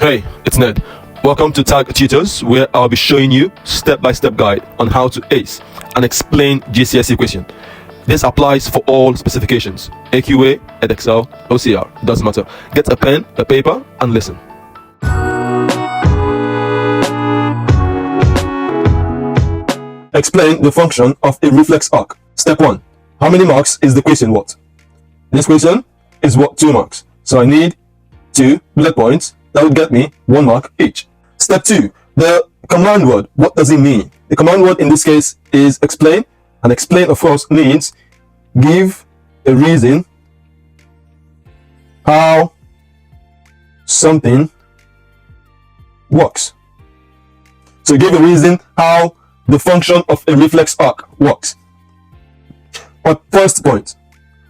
Hey, it's Ned. Welcome to Tag Tutors, where I'll be showing you step-by-step guide on how to ace and explain GCSE question. This applies for all specifications, AQA, EdXL, OCR, doesn't matter. Get a pen, a paper, and listen. Explain the function of a reflex arc. Step 1. How many marks is the question worth? This question is worth 2 marks. So I need 2 bullet points. That would get me 1 mark each. Step 2. The command word. What does it mean? The command word in this case is explain. And explain, of course, means give a reason how something works. So give a reason how the function of a reflex arc works. But first point,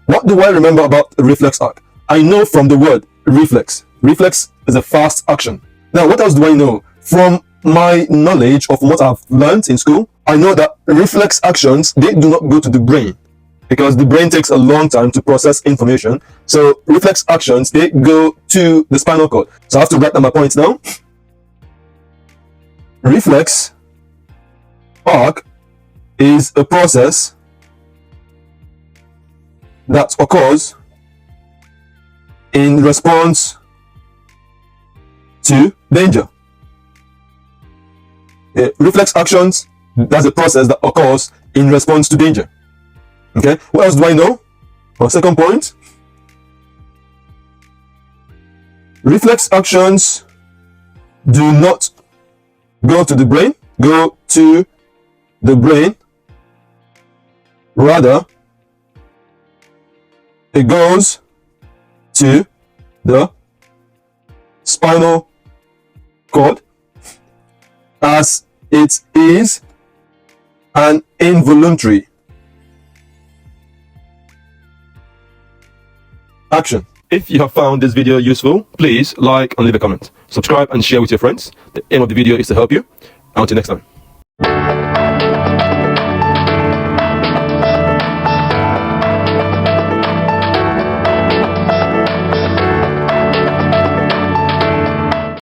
what do I remember about a reflex arc? I know from the word reflex. Reflex is a fast action. Now, what else do I know? From my knowledge of what I've learned in school, I know that reflex actions, they do not go to the brain because the brain takes a long time to process information. So reflex actions, they go to the spinal cord. So I have to write down my points now. Reflex arc is a process that occurs in response to danger. Reflex actions, that's a process that occurs in response to danger. Okay, what else do I know? Our second point, reflex actions do not go to the brain, rather it goes to the spinal cord, as it is an involuntary action. If you have found this video useful, please like and leave a comment. Subscribe and share with your friends. The aim of the video is to help you. Until next time.